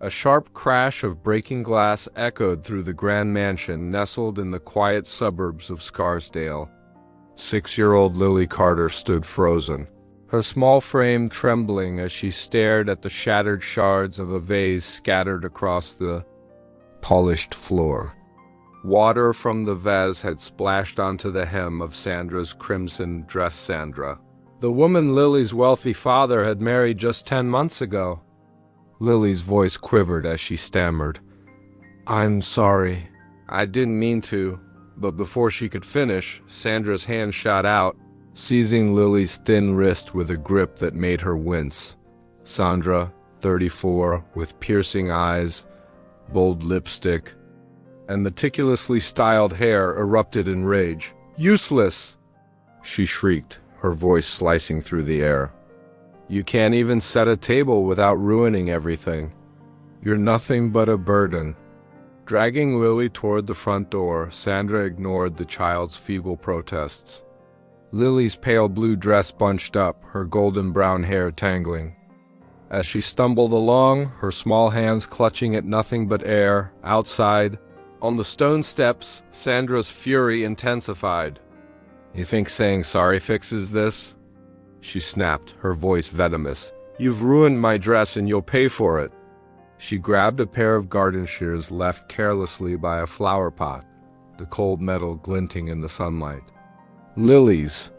A sharp crash of breaking glass echoed through the grand mansion nestled in the quiet suburbs of Scarsdale. 6-year-old Lily Carter stood frozen, her small frame trembling as she stared at the shattered shards of a vase scattered across the polished floor. Water from the vase had splashed onto the hem of Sandra's crimson dress. Sandra, the woman Lily's wealthy father had married just 10 months ago. Lily's voice quivered as she stammered, "I'm sorry. I didn't mean to." But before she could finish, Sandra's hand shot out, seizing Lily's thin wrist with a grip that made her wince. Sandra, 34, with piercing eyes, bold lipstick, and meticulously styled hair, erupted in rage. "Useless!" she shrieked, her voice slicing through the air. "You can't even set a table without ruining everything. You're nothing but a burden." Dragging Lily toward the front door, Sandra ignored the child's feeble protests. Lily's pale blue dress bunched up, her golden brown hair tangling. As she stumbled along, her small hands clutching at nothing but air, outside, on the stone steps, Sandra's fury intensified. "You think saying sorry fixes this?" she snapped, her voice venomous. "You've ruined my dress and you'll pay for it." She grabbed a pair of garden shears left carelessly by a flower pot, the cold metal glinting in the sunlight. Lily's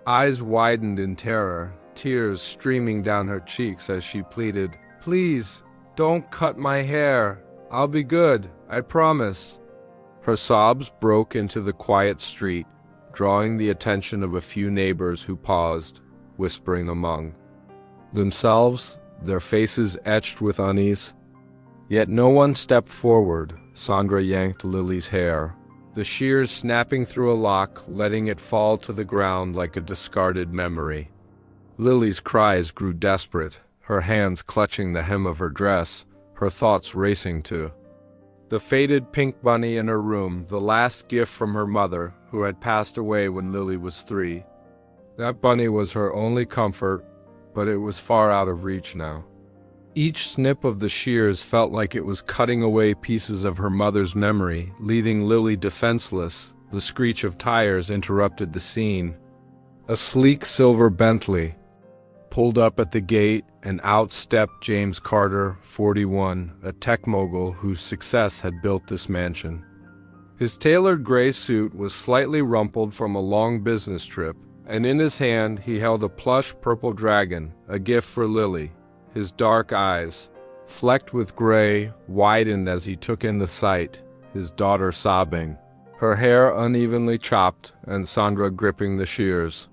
eyes widened in terror, tears streaming down her cheeks as she pleaded, "Please, don't cut my hair. I'll be good, I promise." Her sobs broke into the quiet street, drawing the attention of a few neighbors who paused, whispering among themselves, their faces etched with unease. Yet no one stepped forward. Sandra yanked Lily's hair, the shears snapping through a lock, letting it fall to the ground like a discarded memory. Lily's cries grew desperate, her hands clutching the hem of her dress, her thoughts racing to the faded pink bunny in her room, the last gift from her mother, who had passed away when Lily was 3. That bunny was her only comfort, but it was far out of reach now. Each snip of the shears felt like it was cutting away pieces of her mother's memory, leaving Lily defenseless. The screech of tires interrupted the scene. A sleek silver Bentley pulled up at the gate, and out stepped James Carter, 41, a tech mogul whose success had built this mansion. His tailored gray suit was slightly rumpled from a long business trip, and in his hand he held a plush purple dragon, a gift for Lily. His dark eyes, flecked with gray, widened as he took in the sight, his daughter sobbing, her hair unevenly chopped, and Sandra gripping the shears.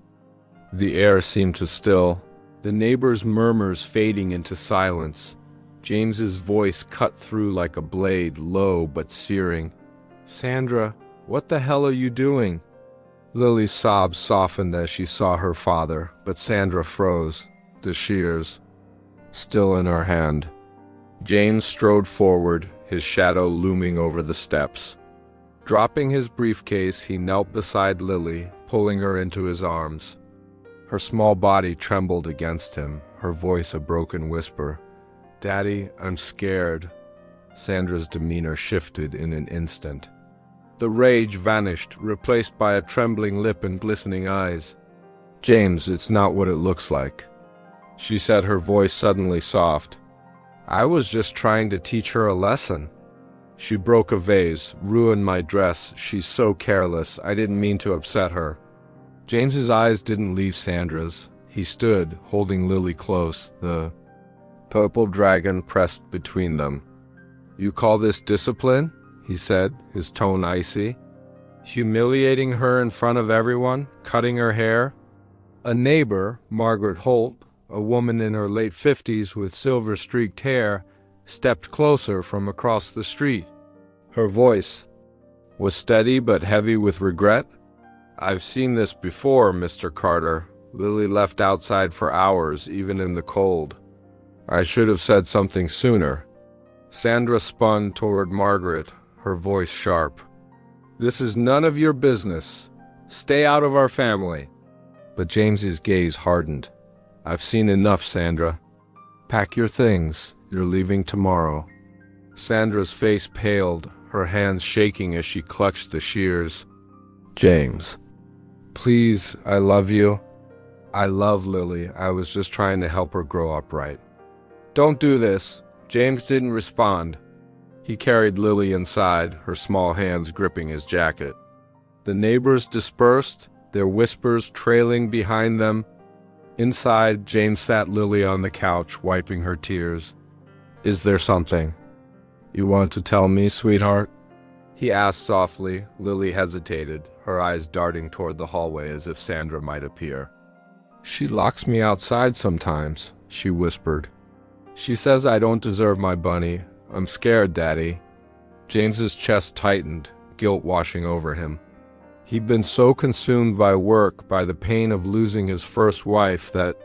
The air seemed to still, the neighbors' murmurs fading into silence. James's voice cut through like a blade, low but searing. "Sandra, what the hell are you doing?" Lily's sobs softened as she saw her father, but Sandra froze, the shears still in her hand. James strode forward, his shadow looming over the steps. Dropping his briefcase, he knelt beside Lily, pulling her into his arms. Her small body trembled against him, her voice a broken whisper. "Daddy, I'm scared." Sandra's demeanor shifted in an instant. The rage vanished, replaced by a trembling lip and glistening eyes. "James, it's not what it looks like," she said, her voice suddenly soft. "I was just trying to teach her a lesson. She broke a vase, ruined my dress. She's so careless. I didn't mean to upset her." James's eyes didn't leave Sandra's. He stood, holding Lily close, the purple dragon pressed between them. "You call this discipline?" he said, his tone icy. "Humiliating her in front of everyone, cutting her hair?" A neighbor, Margaret Holt, a woman in her late 50s with silver-streaked hair, stepped closer from across the street. Her voice was steady but heavy with regret. "I've seen this before, Mr. Carter. Lily left outside for hours, even in the cold. I should have said something sooner." Sandra spun toward Margaret, her voice sharp. "This is none of your business. Stay out of our family." But James's gaze hardened. "I've seen enough, Sandra. Pack your things. You're leaving tomorrow. Sandra's face paled, her hands shaking as she clutched the shears. James. Please, I love you. I love Lily. I was just trying to help her grow up right. Don't do this. James didn't respond. He carried Lily inside, her small hands gripping his jacket. The neighbors dispersed, their whispers trailing behind them. Inside, James sat Lily on the couch, wiping her tears. Is there something you want to tell me, sweetheart? He asked softly. Lily hesitated, her eyes darting toward the hallway as if Sandra might appear. She locks me outside sometimes, she whispered. She says I don't deserve my bunny. I'm scared, Daddy. James's chest tightened, guilt washing over him. He'd been so consumed by work, by the pain of losing his first wife, that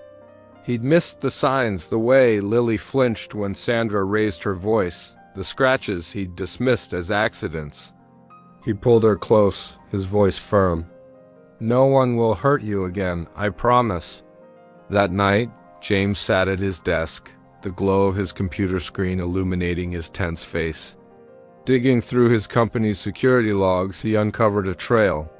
he'd missed the signs, the way Lily flinched when Sandra raised her voice, the scratches he'd dismissed as accidents. He pulled her close, his voice firm. No one will hurt you again, I promise. That night, James sat at his desk, the glow of his computer screen illuminating his tense face. Digging through his company's security logs, he uncovered a trail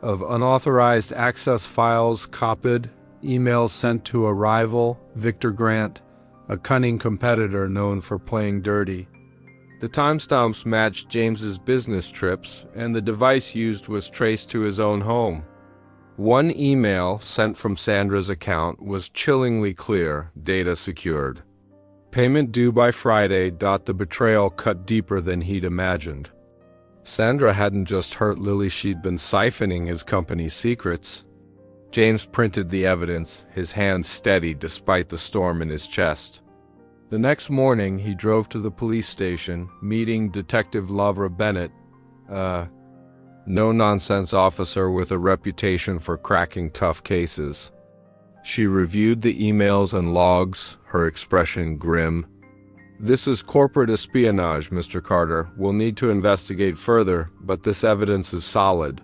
of unauthorized access files copied, emails sent to a rival, Victor Grant, a cunning competitor known for playing dirty. The timestamps matched James's business trips, and the device used was traced to his own home. One email sent from Sandra's account was chillingly clear, data secured. Payment due by Friday. The betrayal cut deeper than he'd imagined. Sandra hadn't just hurt Lily, she'd been siphoning his company's secrets. James printed the evidence, his hands steady despite the storm in his chest. The next morning, he drove to the police station, meeting Detective Lavra Bennett, a no-nonsense officer with a reputation for cracking tough cases. She reviewed the emails and logs, her expression grim. This is corporate espionage, Mr. Carter. We'll need to investigate further, but this evidence is solid.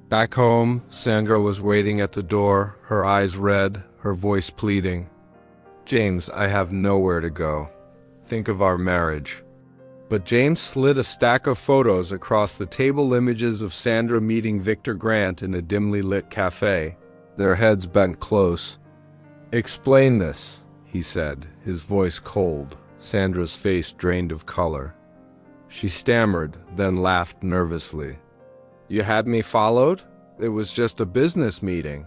Back home, Sandra was waiting at the door, her eyes red, her voice pleading. James, I have nowhere to go. Think of our marriage. But James slid a stack of photos across the table, images of Sandra meeting Victor Grant in a dimly lit cafe, their heads bent close. Explain this, he said, his voice cold, Sandra's face drained of color. She stammered, then laughed nervously. You had me followed? It was just a business meeting.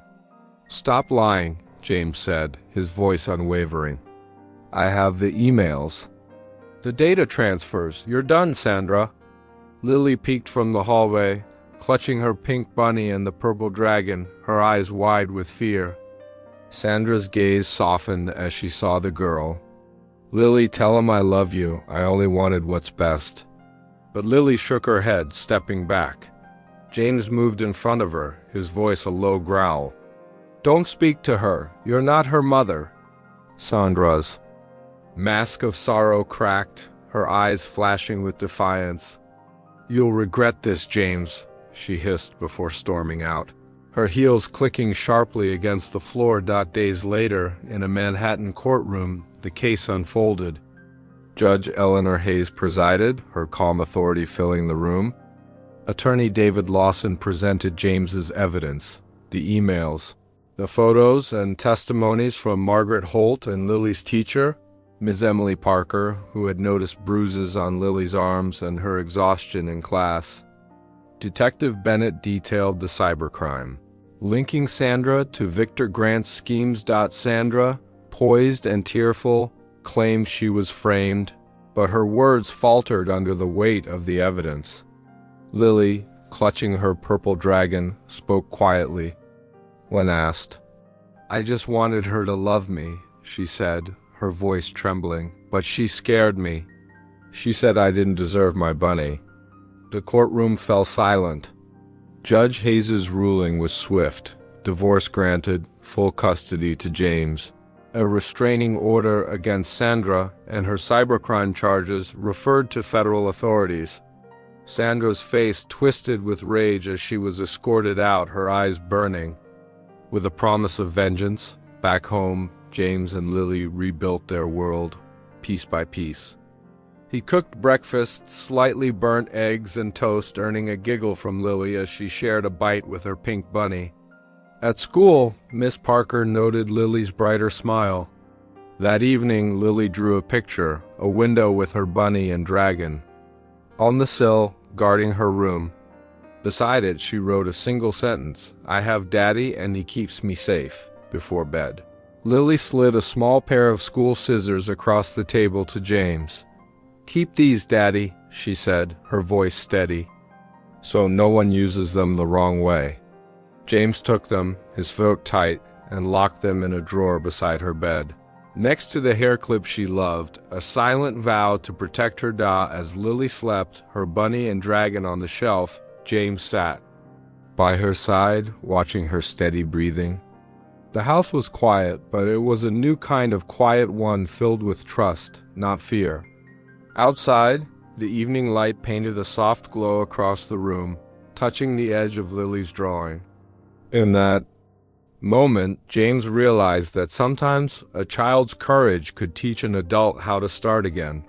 Stop lying, James said, his voice unwavering. I have the emails. The data transfers. You're done, Sandra. Lily peeked from the hallway, clutching her pink bunny and the purple dragon, her eyes wide with fear. Sandra's gaze softened as she saw the girl. Lily, tell him I love you. I only wanted what's best. But Lily shook her head, stepping back. James moved in front of her, his voice a low growl. Don't speak to her. You're not her mother. Sandra's mask of sorrow cracked, her eyes flashing with defiance. You'll regret this, James, she hissed before storming out, her heels clicking sharply against the floor. Days later, in a Manhattan courtroom, the case unfolded. Judge Eleanor Hayes presided, her calm authority filling the room. Attorney David Lawson presented James's evidence, the emails, the photos and testimonies from Margaret Holt and Lily's teacher, Ms. Emily Parker, who had noticed bruises on Lily's arms and her exhaustion in class. Detective Bennett detailed the cybercrime, linking Sandra to Victor Grant's schemes. Sandra, poised and tearful, claimed she was framed, but her words faltered under the weight of the evidence. Lily, clutching her purple dragon, spoke quietly. When asked, I just wanted her to love me, she said, her voice trembling, but she scared me. She said I didn't deserve my bunny. The courtroom fell silent. Judge Hayes's ruling was swift. Divorce granted, full custody to James. A restraining order against Sandra and her cybercrime charges referred to federal authorities. Sandra's face twisted with rage as she was escorted out, her eyes burning. With a promise of vengeance, back home, James and Lily rebuilt their world, piece by piece. He cooked breakfast, slightly burnt eggs and toast, earning a giggle from Lily as she shared a bite with her pink bunny. At school, Miss Parker noted Lily's brighter smile. That evening, Lily drew a picture, a window with her bunny and dragon. On the sill, guarding her room. Beside it, she wrote a single sentence, "I have Daddy and he keeps me safe," before bed. Lily slid a small pair of school scissors across the table to James. "Keep these, Daddy," she said, her voice steady, "so no one uses them the wrong way." James took them, his throat tight, and locked them in a drawer beside her bed. Next to the hair clip she loved, a silent vow to protect her doll as Lily slept, her bunny and dragon on the shelf, James sat by her side, watching her steady breathing. The house was quiet, but it was a new kind of quiet, one filled with trust, not fear. Outside, the evening light painted a soft glow across the room, touching the edge of Lily's drawing. In that moment, James realized that sometimes a child's courage could teach an adult how to start again.